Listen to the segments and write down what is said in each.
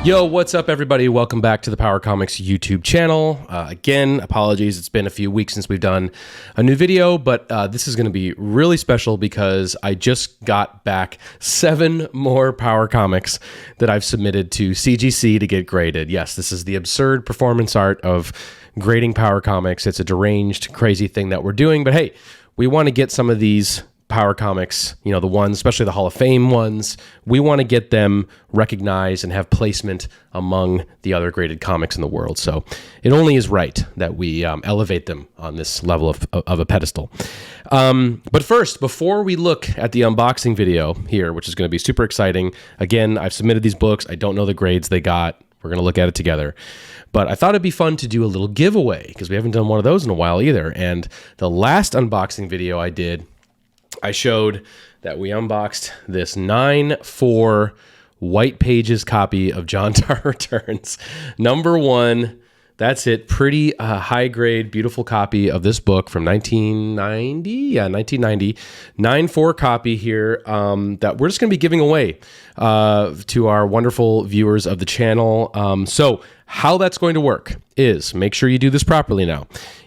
Yo, what's up, everybody? Welcome back to the Power Comics YouTube channel. Again, apologies, it's been a few weeks since we've done a new video, but this is going to be really special because I just got back 7 more Power Comics that I've submitted to CGC to get graded. Yes, this is the absurd performance art of grading Power Comics. It's a deranged, crazy thing that we're doing, but hey, we want to get some of these Power Comics, you know, the ones, especially the Hall of Fame ones, we want to get them recognized and have placement among the other graded comics in the world. So it only is right that we elevate them on this level of a pedestal. But first, before we look at the unboxing video here, which is going to be super exciting, again, I've submitted these books. I don't know the grades they got. We're going to look at it together. But I thought it'd be fun to do a little giveaway because we haven't done one of those in a while either. And the last unboxing video I did, I showed that we unboxed this 9/4 white pages copy of JONTAR Returns. Number 1, that's it. Pretty high grade, beautiful copy of this book from 1990. Yeah, 1990. 9/4 copy here that we're just going to be giving away to our wonderful viewers of the channel. So how that's going to work is, make sure you do this properly now.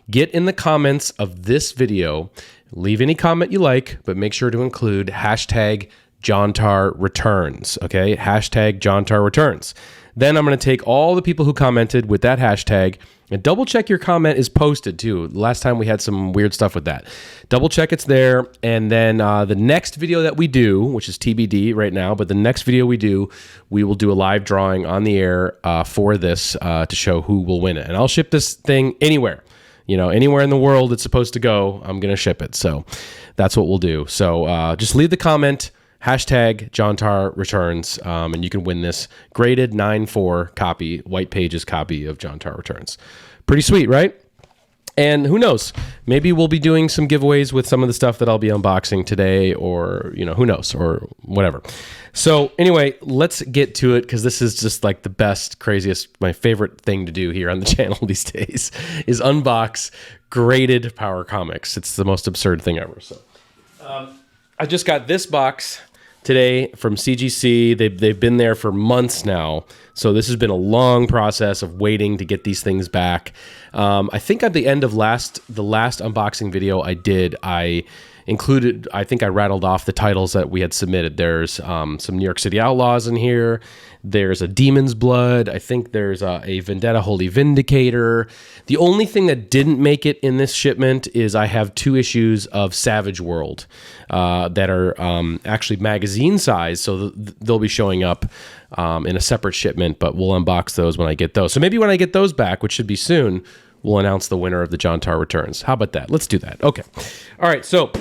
Get in the comments of this video, leave any comment you like, but make sure to include hashtag JONTAR Returns, okay? Hashtag JONTAR Returns. Then I'm going to take all the people who commented with that hashtag and double check your comment is posted too. Last time we had some weird stuff with that. Double check it's there. And then the next video that we do, which is TBD right now, but the next video we will do a live drawing on the air for this to show who will win it. And I'll ship this thing anywhere. You know, anywhere in the world it's supposed to go, I'm going to ship it. So that's what we'll do. So just leave the comment, hashtag JONTAR Returns, and you can win this graded 9/4 copy, white pages copy of JONTAR Returns. Pretty sweet, right? And who knows, maybe we'll be doing some giveaways with some of the stuff that I'll be unboxing today, or, you know, who knows, or whatever. So anyway, let's get to it, because this is just like the best, craziest, my favorite thing to do here on the channel these days is unbox graded Power Comics. It's the most absurd thing ever. So I just got this box today from CGC. They've been there for months now. So this has been a long process of waiting to get these things back. I think at the end of the last unboxing video I did, I think I rattled off the titles that we had submitted. There's some New York City Outlaws in here. There's a Demon's Blood. I think there's a Vendetta Holy Vindicator. The only thing that didn't make it in this shipment is I have 2 issues of Savage World that are actually magazine size, so they'll be showing up in a separate shipment, but we'll unbox those when I get those. So maybe when I get those back, which should be soon, we'll announce the winner of the JONTAR Returns. How about that? Let's do that. Okay. All right, so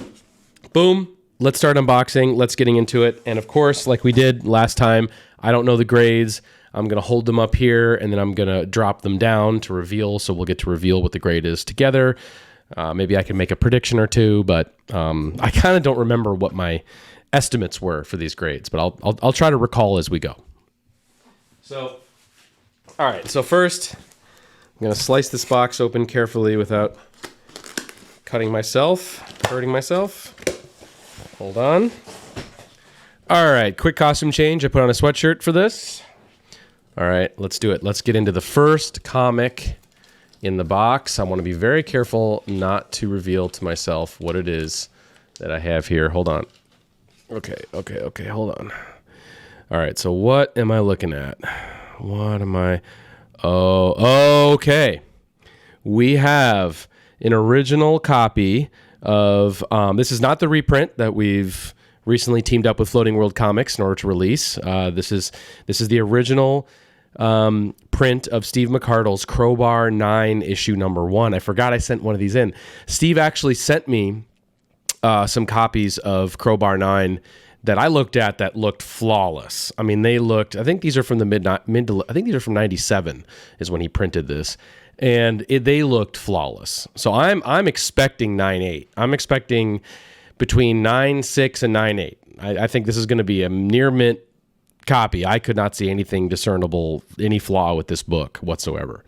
boom. Let's start unboxing. Let's getting into it. And of course, like we did last time, I don't know the grades. I'm going to hold them up here, and then I'm going to drop them down to reveal. So we'll get to reveal what the grade is together. Maybe I can make a prediction or two, but I kind of don't remember what my estimates were for these grades, but I'll try to recall as we go. So, all right. So first, I'm going to slice this box open carefully without hurting myself. Hold on. All right, quick costume change. I put on a sweatshirt for this. All right, let's do it. Let's get into the first comic in the box. I want to be very careful not to reveal to myself what it is that I have here. Hold on. Okay, hold on. All right, so what am I looking at? What am I... Oh, okay. We have an original copy of... this is not the reprint that we've recently teamed up with Floating World Comics in order to release. This is the original print of Steve McCardle's Crowbar 9 issue number 1. I forgot I sent one of these in. Steve actually sent me some copies of Crowbar 9 that I looked at that looked flawless. I mean, they looked... I think these are from the I think these are from 97 is when he printed this. And they looked flawless. So I'm expecting 9.8. I'm expecting between 9.6 and 9.8. I think this is going to be a near mint copy. I could not see anything discernible, any flaw with this book whatsoever.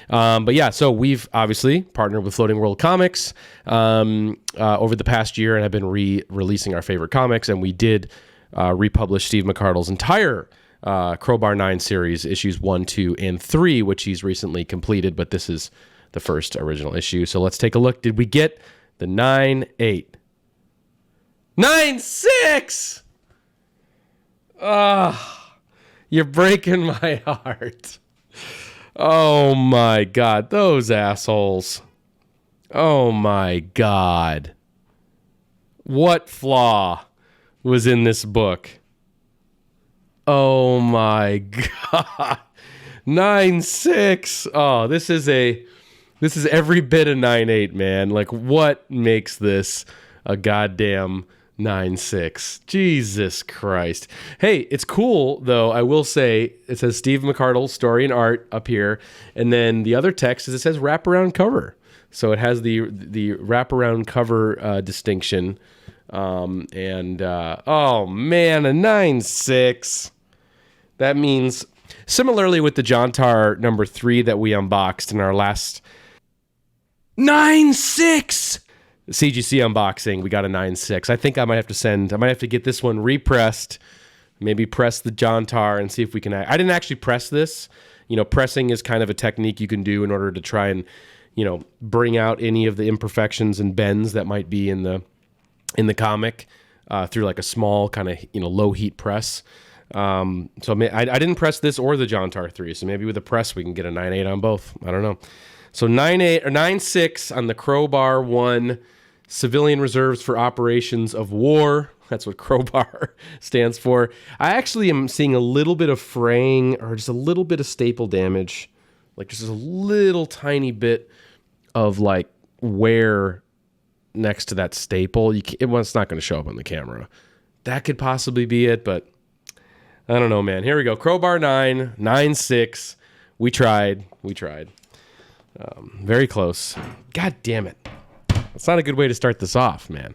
But yeah, so we've obviously partnered with Floating World Comics over the past year and have been re-releasing our favorite comics. And we did republish Steve McCardle's entire Crowbar 9 series, issues 1, 2, and 3, which he's recently completed, but this is the first original issue. So let's take a look. Did we get the 9-8? 9-6! You're breaking my heart. Oh my God, those assholes. Oh my God. What flaw was in this book? Oh my God. 9-6. Oh, this is every bit of 9-8, man. Like, what makes this a goddamn 9-6? Jesus Christ. Hey, it's cool, though. I will say it says Steve McCardle's story and art up here. And then the other text is it says wraparound cover. So it has the wraparound cover distinction. Oh, man, a 9-6. That means, similarly with the JONTAR number 3 that we unboxed in our last 9-6 CGC unboxing, we got a 9-6. I think I might have to get this one repressed, maybe press the JONTAR and see if we can. I didn't actually press this. You know, pressing is kind of a technique you can do in order to try and, you know, bring out any of the imperfections and bends that might be in the comic through like a small kind of, you know, low heat press. So I didn't press this or the JONTAR 3, so maybe with a press we can get a 9-8 on both. I don't know. So 9-8 or 9-6 on the Crowbar 1 Civilian Reserves for Operations of War. That's what Crowbar stands for. I actually am seeing a little bit of fraying or just a little bit of staple damage, like just a little tiny bit of like wear next to that staple. It's not going to show up on the camera. That could possibly be it, but I don't know, man. Here we go. Crowbar 9, 9-6. We tried. Very close. God damn it. That's not a good way to start this off, man.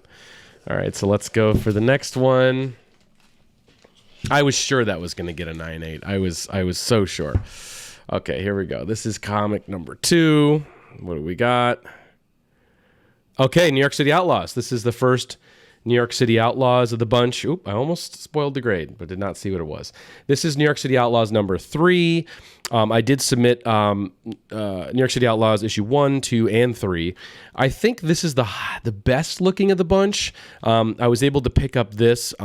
All right, so let's go for the next one. I was sure that was going to get a 9-8. I was so sure. Okay, here we go. This is comic number 2. What do we got? Okay, New York City Outlaws. This is the first New York City Outlaws of the bunch. Oop, I almost spoiled the grade, but did not see what it was. This is New York City Outlaws number 3. I did submit New York City Outlaws issue 1, 2, and 3. I think this is the best looking of the bunch. I was able to pick up this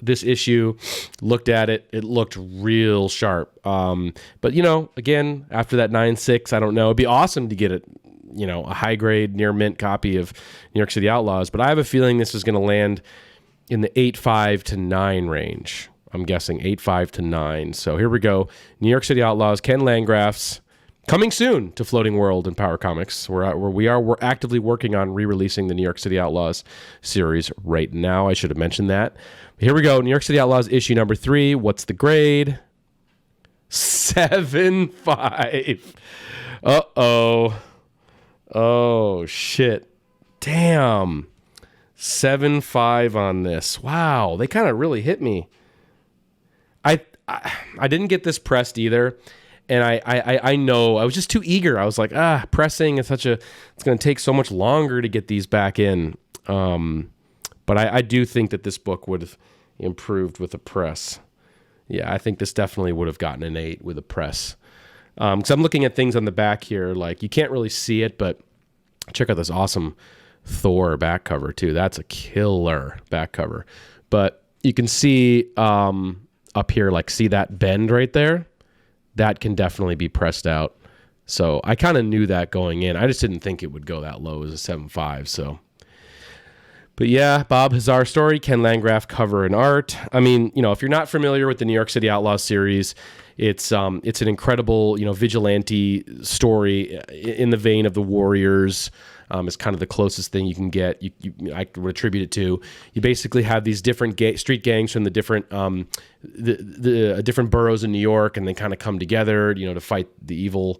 issue, looked at it. It looked real sharp. But, you know, again, after that 9-6, I don't know. It'd be awesome to get it, you know, a high grade near mint copy of New York City Outlaws, but I have a feeling this is going to land in the 8.5 to 9 range. I'm guessing 8.5 to 9. So here we go. New York City Outlaws, Ken Landgraf's, coming soon to Floating World and Power Comics. We're actively working on re-releasing the New York City Outlaws series right now. I should have mentioned that. Here we go. New York City Outlaws issue number 3. What's the grade? 7.5. Uh-oh. Oh, shit. Damn. 7.5 on this. Wow, they kind of really hit me. I didn't get this pressed either, and I know I was just too eager. I was like, pressing is it's going to take so much longer to get these back in. But I do think that this book would have improved with a press. Yeah, I think this definitely would have gotten an 8 with a press. Because I'm looking at things on the back here, like you can't really see it, but check out this awesome Thor back cover too. That's a killer back cover. But you can see up here, like see that bend right there? That can definitely be pressed out. So I kind of knew that going in. I just didn't think it would go that low as a 7.5. So, but yeah, Bob Hazar story, Ken Landgraf cover and art. I mean, you know, if you're not familiar with the New York City Outlaws series, it's an incredible, you know, vigilante story in the vein of the Warriors. It's kind of the closest thing you can get. I would attribute it to. You basically have these different street gangs from the different different boroughs in New York, and they kind of come together, you know, to fight the evil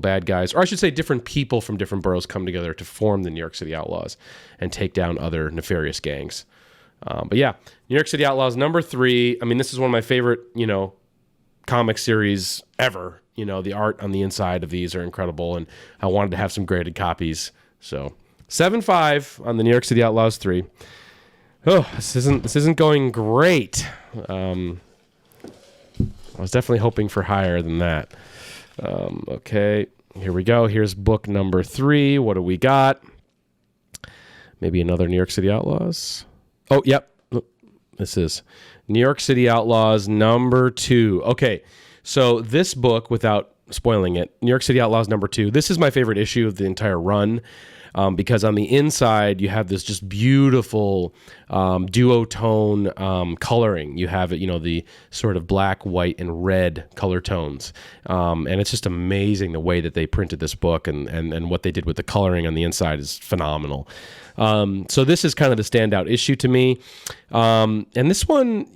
bad guys, or I should say, different people from different boroughs come together to form the New York City Outlaws and take down other nefarious gangs. But yeah, New York City Outlaws number 3. I mean, this is one of my favorite, you know, comic series ever. You know, the art on the inside of these are incredible, and I wanted to have some graded copies. So 7.5 on the New York City Outlaws 3. Oh, this isn't going great. I was definitely hoping for higher than that. Okay, here we go. Here's book number 3. What do we got? Maybe another New York City Outlaws. Oh, yep. This is New York City Outlaws number 2. Okay, so this book, without spoiling it, New York City Outlaws number 2. This is my favorite issue of the entire run. Because on the inside, you have this just beautiful duotone coloring. You have, the sort of black, white, and red color tones. And it's just amazing the way that they printed this book and what they did with the coloring on the inside is phenomenal. So this is kind of the standout issue to me. And this one,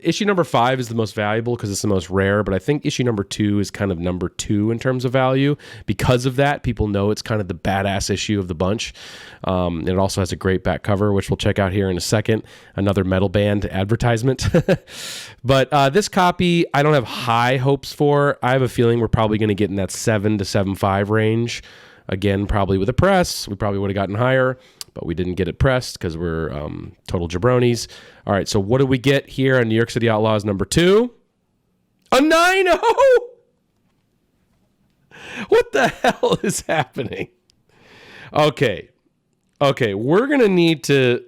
issue number 5 is the most valuable because it's the most rare, but I think issue number 2 is kind of number 2 in terms of value. Because of that, people know it's kind of the badass issue of the bunch. And it also has a great back cover, which we'll check out here in a second. Another metal band advertisement. But this copy, I don't have high hopes for. I have a feeling we're probably going to get in that 7 to 7.5 range. Again, probably with a press. We probably would have gotten higher, but we didn't get it pressed because we're total jabronis. All right, so what do we get here on New York City Outlaws number 2? A 9.0! What the hell is happening? Okay, we're going to need to...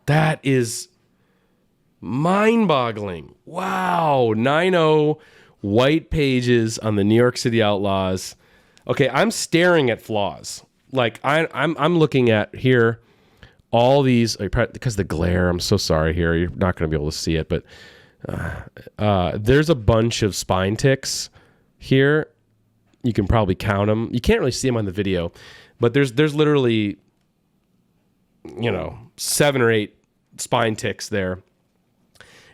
That is mind-boggling. Wow, 9.0 white pages on the New York City Outlaws. Okay, I'm staring at flaws. Like I'm looking at here all these, because of the glare, I'm so sorry here. You're not going to be able to see it, but there's a bunch of spine ticks here. You can probably count them. You can't really see them on the video, but there's literally 7 or 8 spine ticks there.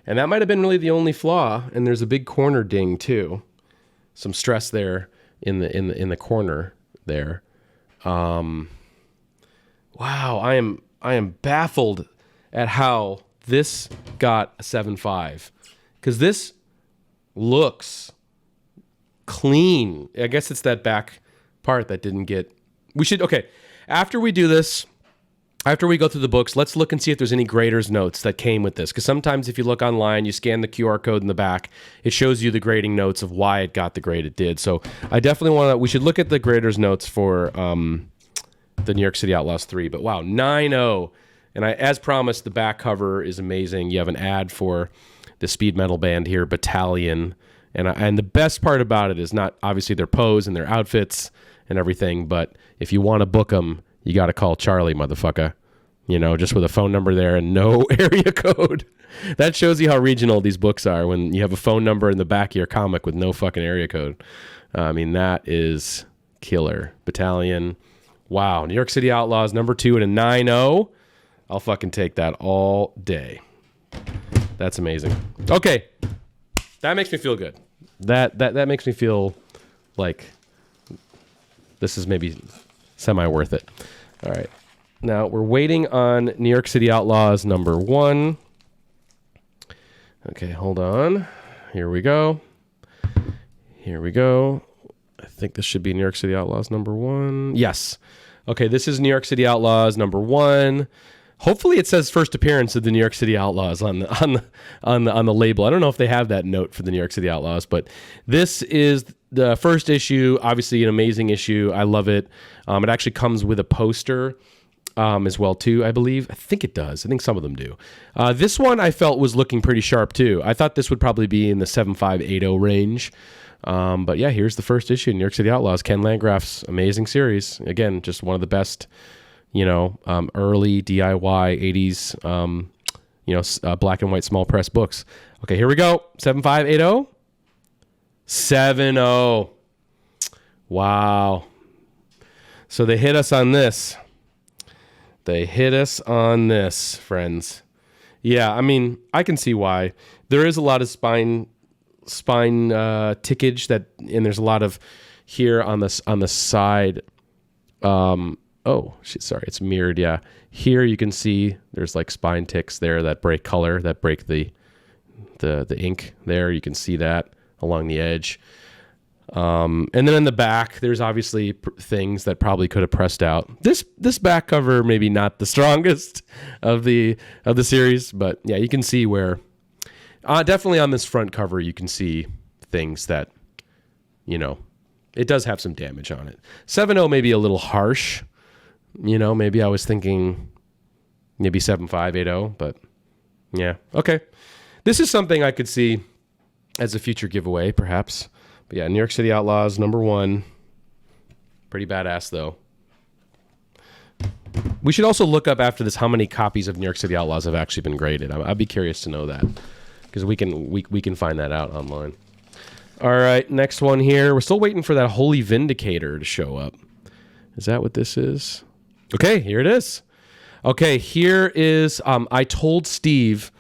And that might have been really the only flaw. And there's a big corner ding too. Some stress there in the corner there. Wow, I am baffled at how this got a 7.5 because this looks clean. I guess it's that back part that didn't get. Okay. After we do this, after we go through the books, let's look and see if there's any grader's notes that came with this. Because sometimes if you look online, you scan the QR code in the back, it shows you the grading notes of why it got the grade it did. So I definitely we should look at the grader's notes for the New York City Outlaws 3. But wow, 9.0. And as promised, the back cover is amazing. You have an ad for the speed metal band here, Battalion. And the best part about it is not obviously their pose and their outfits and everything, but if you want to book them, you got to call Charlie, motherfucker. Just with a phone number there and no area code. That shows you how regional these books are when you have a phone number in the back of your comic with no fucking area code. That is killer. Battalion. Wow. New York City Outlaws number 2 at a 9.0. I'll fucking take that all day. That's amazing. Okay. That makes me feel good. That makes me feel like this is maybe semi-worth it. All right. Now, we're waiting on New York City Outlaws number 1. Okay, hold on. Here we go. I think this should be New York City Outlaws number 1. Yes. Okay, this is New York City Outlaws number 1. Hopefully it says first appearance of the New York City Outlaws on the label. I don't know if they have that note for the New York City Outlaws, but this is the first issue. Obviously an amazing issue. I love it. It actually comes with a poster as well too, I believe. I think it does. I think some of them do. This one I felt was looking pretty sharp too. I thought this would probably be in the 7.580 range. But yeah, here's the first issue, New York City Outlaws, Ken Landgraf's amazing series. Again, just one of the best, early DIY 80s, black and white small press books. Okay, here we go. 7.580. 7.0. Wow. So they hit us on this. Friends. Yeah, I can see why. There is a lot of spine tickage and there's a lot of here on the side. Sorry, it's mirrored. Yeah, here you can see there's like spine ticks there that break color, that break the ink there. You can see that along the edge. And then in the back, there's obviously things that probably could have pressed out. This back cover maybe not the strongest of the series, but yeah, you can see where definitely on this front cover you can see things that, you know, it does have some damage on it. 7.0 may be a little harsh, you know. Maybe I was thinking maybe 7.5, 8.0, but yeah, okay. This is something I could see as a future giveaway, perhaps. But yeah, New York City Outlaws, #1. Pretty badass, though. We should also look up after this how many copies of New York City Outlaws have actually been graded. I'd be curious to know that, because we can find that out online. All right, next one here. We're still waiting for that Holy Vindicator to show up. Is that what this is? Okay, here it is. Okay, here is I Told Steve.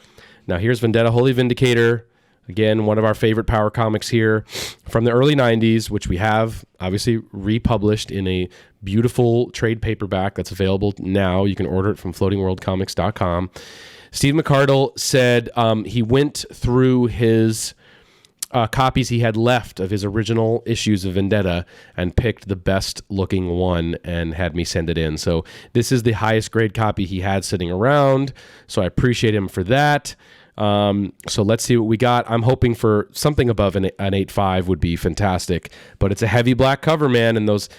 Now here's Vendetta Holy Vindicator. Again, one of our favorite power comics here from the early 90s, which we have obviously republished in a beautiful trade paperback that's available now. You can order it from floatingworldcomics.com. Steve McCardle said he went through his copies he had left of his original issues of Vendetta and picked the best looking one and had me send it in. So this is the highest grade copy he had sitting around. So I appreciate him for that. So let's see what we got. I'm hoping for something above an 8.5 would be fantastic, but it's a heavy black cover, man. And those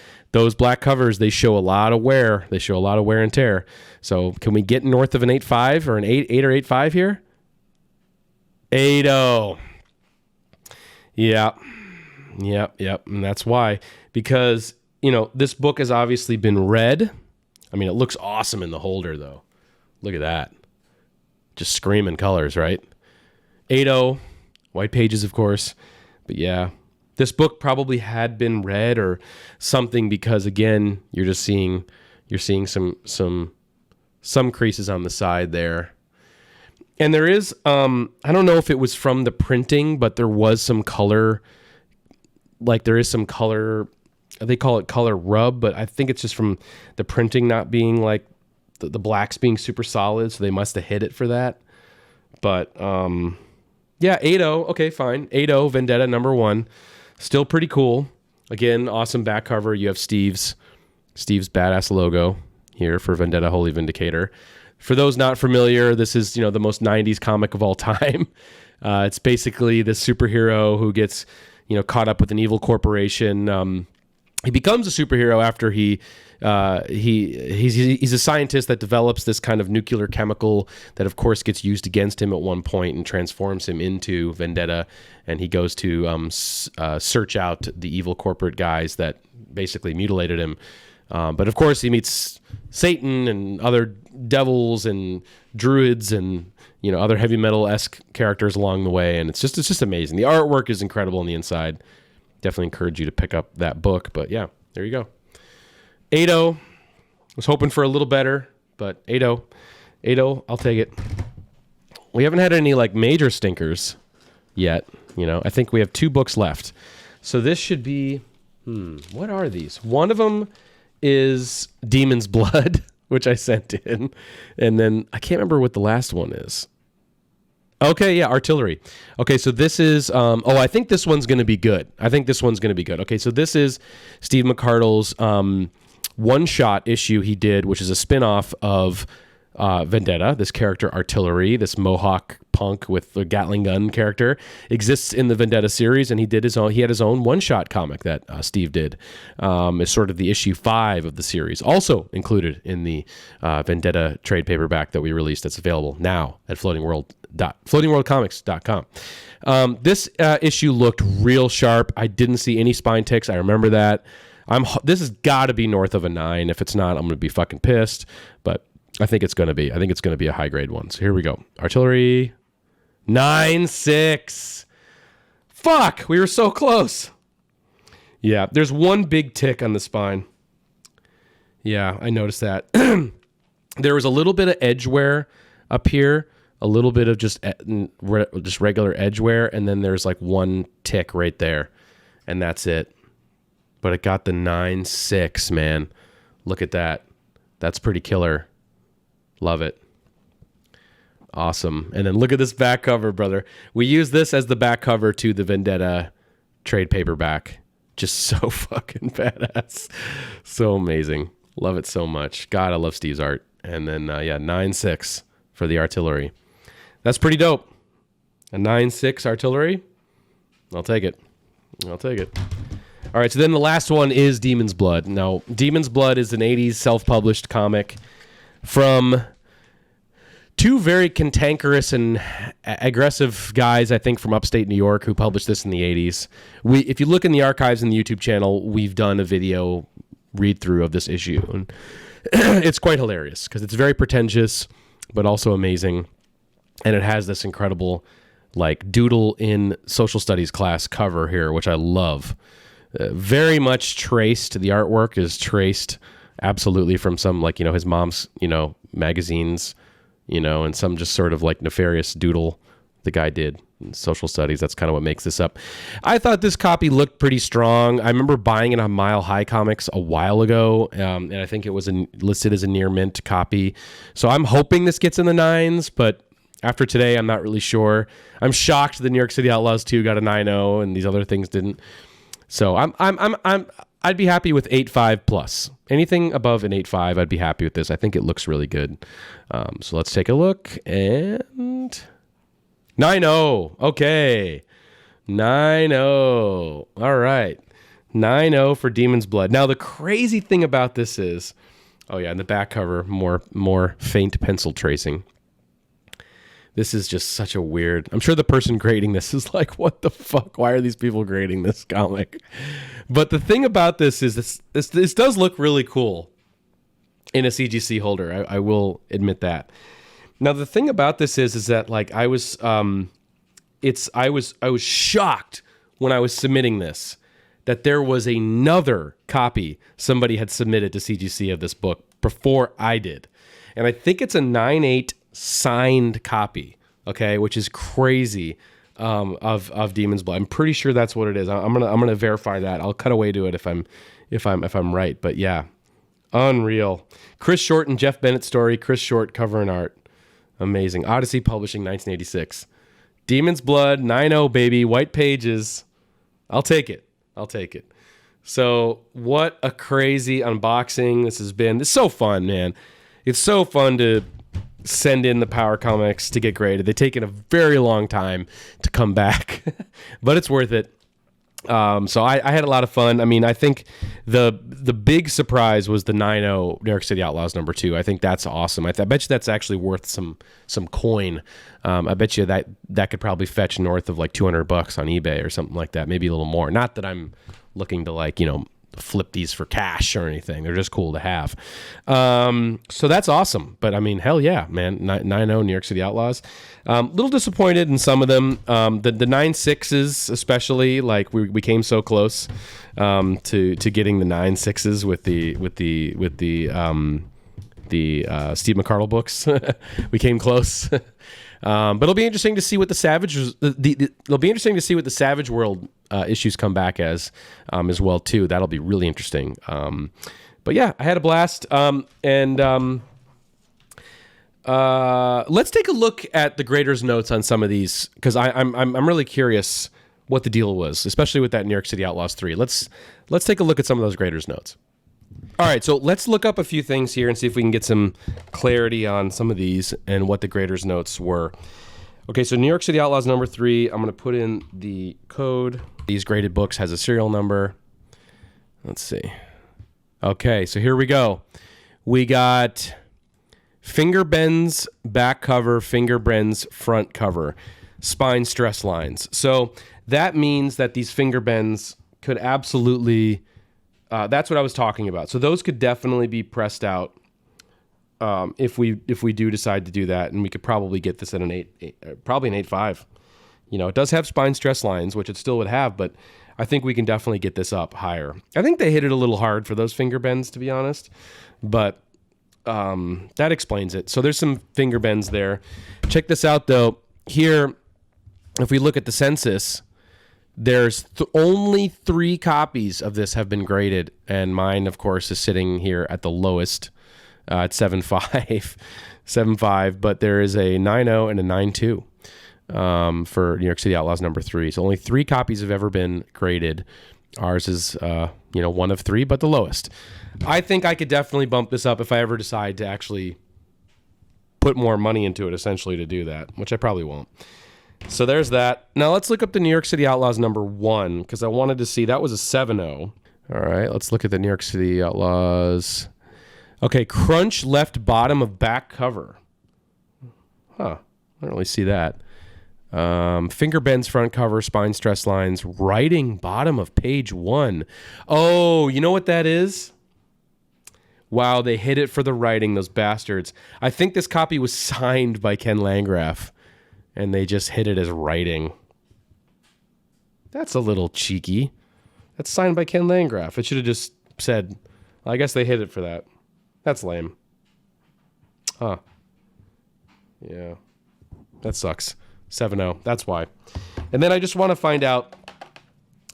black covers, they show a lot of wear. They show a lot of wear and tear. So can we get north of an 8.5 or an 8 or 8.5 here? 8.0. Yeah. Yep. And that's why, because, you know, this book has obviously been read. I mean, it looks awesome in the holder though. Look at that. Just screaming colors, right? 8.0, white pages, of course. But yeah, this book probably had been read or something, because again, you're seeing some creases on the side there. And there is, I don't know if it was from the printing, but there was some color, like there is some color, they call it color rub, but I think it's just from the printing not being like, the blacks being super solid, so they must have hit it for that. But yeah, 8.0, okay, fine. 8.0, Vendetta #1. Still pretty cool. Again, awesome back cover. You have Steve's badass logo here for Vendetta Holy Vindicator. For those not familiar, this is, you know, the most 90s comic of all time. It's basically this superhero who gets, you know, caught up with an evil corporation. He becomes a superhero after he's a scientist that develops this kind of nuclear chemical that, of course, gets used against him at one point and transforms him into Vendetta. And he goes to search out the evil corporate guys that basically mutilated him. But of course, he meets Satan and other devils and druids and, you know, other heavy metal-esque characters along the way. And it's just amazing. The artwork is incredible on the inside. Definitely encourage you to pick up that book. But yeah, there you go. 8.0. Was hoping for a little better, but 8.0. 8.0, I'll take it. We haven't had any like major stinkers yet. You know, I think we have 2 books left. So this should be, what are these? One of them is Demon's Blood, which I sent in. And then I can't remember what the last one is. Okay, yeah, Artillery. Okay, so this is, I think this one's going to be good. Okay, so this is Steve McCardle's one-shot issue he did, which is a spin-off of Vendetta. This character, Artillery, this Mohawk punk with a Gatling gun character, exists in the Vendetta series, and he had his own one-shot comic that Steve did. It's sort of the issue 5 of the series, also included in the Vendetta trade paperback that we released that's available now at floatingworldcomics.com. This issue looked real sharp. I didn't see any spine ticks. I remember that. This has got to be north of a 9. If it's not, I'm going to be fucking pissed. But I think it's going to be. I think it's going to be a high grade one. So here we go. Artillery 9.6. Fuck, we were so close. Yeah, there's one big tick on the spine. Yeah, I noticed that. There was a little bit of edge wear up here, a little bit of just regular edge wear, and then there's like one tick right there, and that's it. But it got the 9.6, man. Look at that. That's pretty killer. Love it. Awesome. And then look at this back cover, brother. We use this as the back cover to the Vendetta trade paperback. Just so fucking badass. So amazing. Love it so much. God, I love Steve's art. And then, 9.6 for the artillery. That's pretty dope. A 9.6 artillery. I'll take it. All right, so then the last one is Demon's Blood. Now, Demon's Blood is an 80s self-published comic from two very cantankerous and aggressive guys, I think, from upstate New York who published this in the 80s. If you look in the archives in the YouTube channel, we've done a video read-through of this issue. And it's quite hilarious because it's very pretentious, but also amazing. And it has this incredible, like, doodle in social studies class cover here, which I love. Very much traced. The artwork is traced absolutely from some, like, his mom's, magazines, and some just sort of like nefarious doodle the guy did in social studies. That's kind of what makes this up. I thought this copy looked pretty strong. I remember buying it on Mile High Comics a while ago, and I think it was listed as a near mint copy. So I'm hoping this gets in the 9s, but after today, I'm not really sure. I'm shocked the New York City Outlaws 2 got a 9.0 and these other things didn't. So I'd be happy with 8.5 plus. Anything above an 8.5, I'd be happy with this. I think it looks really good. So let's take a look. And 9.0. Okay. 9.0. All right. 9.0 for Demon's Blood. Now, the crazy thing about this is, in the back cover, more faint pencil tracing. This is just such a weird... I'm sure the person grading this is like, what the fuck? Why are these people grading this comic? But the thing about this is this does look really cool in a CGC holder. I will admit that. Now, the thing about this is that, like, I was shocked when I was submitting this that there was another copy somebody had submitted to CGC of this book before I did. And I think it's a 9.8 signed copy, okay, which is crazy, of Demon's Blood. I'm pretty sure that's what it is. I'm gonna verify that. I'll cut away to it if I'm right. But yeah, unreal. Chris Short and Jeff Bennett story. Chris Short cover and art, amazing. Odyssey Publishing, 1986. Demon's Blood, 9.0 baby, white pages. I'll take it. So what a crazy unboxing this has been. It's so fun, man. It's so fun to send in the Power Comics to get graded. They've taken a very long time to come back, but it's worth it. So I had a lot of fun. I mean, I think the big surprise was the 9.0 New York City Outlaws #2. I think that's awesome. I bet you that's actually worth some coin. I bet you that could probably fetch north of like $200 on eBay or something like that. Maybe a little more. Not that I'm looking to, like, flip these for cash or anything. They're just cool to have. So that's awesome. But I mean, hell yeah, man. 9.0 New York City Outlaws. Little disappointed in some of them. The 9.6s especially, like we came so close to getting the 9.6s with the Steve McCardle books. We came close. But it'll be interesting to see what the Savage it'll be interesting to see what the Savage World issues come back as well too. That'll be really interesting. But yeah, I had a blast. And let's take a look at the graders' notes on some of these, because I'm really curious what the deal was, especially with that New York City Outlaws 3. Let's take a look at some of those graders' notes. All right, so let's look up a few things here and see if we can get some clarity on some of these and what the graders' notes were. Okay, so New York City Outlaws #3, I'm going to put in the code. These graded books has a serial number. Let's see. Okay, so here we go. We got finger bends back cover, finger bends front cover, spine stress lines. So that means that these finger bends could absolutely... that's what I was talking about. So those could definitely be pressed out if we do decide to do that, and we could probably get this at an 8, probably an 8.5. It does have spine stress lines, which it still would have, but I think we can definitely get this up higher. I think they hit it a little hard for those finger bends, to be honest, but that explains it. So there's some finger bends there. Check this out, though. Here, if we look at the census, there's only 3 copies of this have been graded, and mine, of course, is sitting here at the lowest at 7.5, 7.5. But there is a 9.0 and a 9.2 for New York City Outlaws #3. So only 3 copies have ever been graded. Ours is, you know, one of three, but the lowest. I think I could definitely bump this up if I ever decide to actually put more money into it, essentially, to do that, which I probably won't. So there's that. Now let's look up the New York City Outlaws #1, because I wanted to see. That was a 7.0. All right, let's look at the New York City Outlaws. Okay, crunch left bottom of back cover. Huh, I don't really see that. Finger bends front cover, spine stress lines, writing bottom of page 1. Oh, you know what that is? Wow, they hit it for the writing, those bastards. I think this copy was signed by Ken Landgraf, and they just hit it as writing. That's a little cheeky. That's signed by Ken Landgraf. It should have just said, I guess they hit it for that. That's lame. Huh. Yeah. That sucks. 7.0. That's why. And then I just want to find out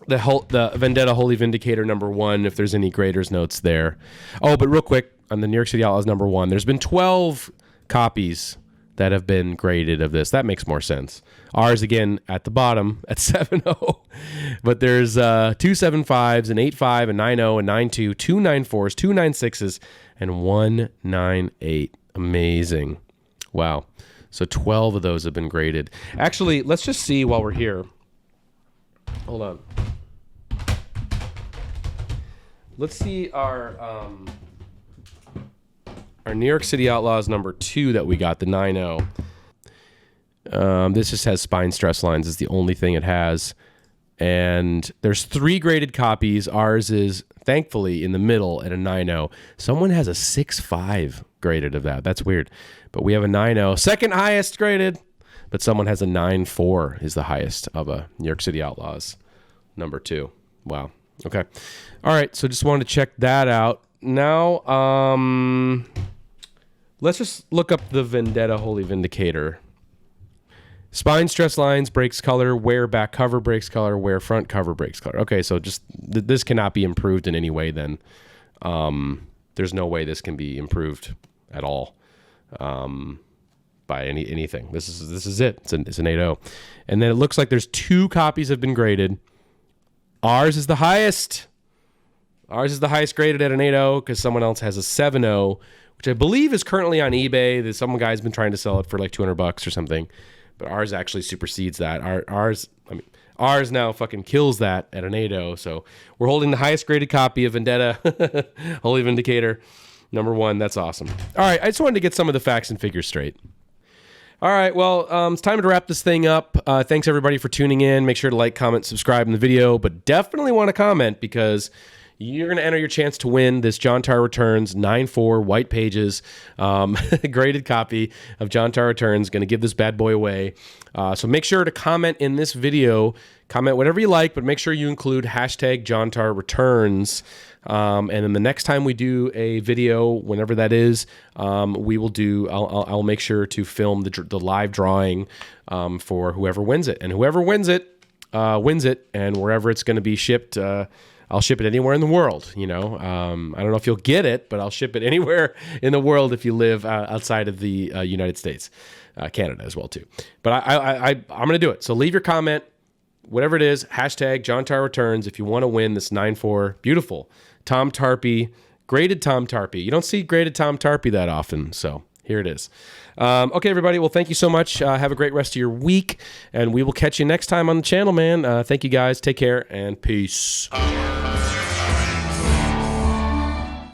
the Vendetta Holy Vindicator #1, if there's any graders notes there. Oh, but real quick, on the New York City Outlaws #1, there's been 12 copies that have been graded of this. That makes more sense. Ours, again, at the bottom at 7.0. But there's 2 7.5s, an 8.5, a 9.0, a 9.2, 2 9.4s, 2 9.6s, and 1 9.8. Amazing. Wow. So 12 of those have been graded. Actually, let's just see while we're here. Hold on. Let's see our New York City Outlaws #2 that we got, the 9.0. This just has spine stress lines. It's the only thing it has. And there's 3 graded copies. Ours is, thankfully, in the middle at a 9.0. Someone has a 6.5 graded of that. That's weird. But we have a 9.0. Second highest graded. But someone has a 9.4 is the highest of a New York City Outlaws #2. Wow. Okay. All right. So just wanted to check that out. Now, let's just look up the Vendetta Holy Vindicator. Spine stress lines, breaks color, wear back cover, breaks color, wear front cover, breaks color. Okay, so just this cannot be improved in any way then. There's no way this can be improved at all by anything. This is it. It's an 8.0. And then it looks like there's 2 copies have been graded. Ours is the highest. Ours is the highest graded at an 8.0 because someone else has a 7.0, which I believe is currently on eBay. There's some guy's been trying to sell it for like $200 or something. But ours actually supersedes that. Ours now fucking kills that at an 8.0. So we're holding the highest graded copy of Vendetta Holy Vindicator #1. That's awesome. All right, I just wanted to get some of the facts and figures straight. All right, well, it's time to wrap this thing up. Thanks everybody for tuning in. Make sure to like, comment, subscribe in the video, but definitely want to comment because you're going to enter your chance to win this JONTAR Returns 9.4 white pages graded copy of JONTAR Returns. Going to give this bad boy away. So make sure to comment in this video. Comment whatever you like, but make sure you include hashtag JONTAR Returns. And then the next time we do a video, whenever that is, we will do. I'll make sure to film the live drawing for whoever wins it, and whoever wins it wins it, and wherever it's going to be shipped. I'll ship it anywhere in the world, you know. I don't know if you'll get it, but I'll ship it anywhere in the world if you live outside of the United States. Canada as well, too. But I'm going to do it. So leave your comment, whatever it is, hashtag JONTAR Returns if you want to win this 9.4 beautiful Tom Tarpey, graded Tom Tarpey. You don't see graded Tom Tarpey that often, so here it is. Okay, everybody. Well, thank you so much. Have a great rest of your week, and we will catch you next time on the channel, man. Thank you, guys. Take care, and peace.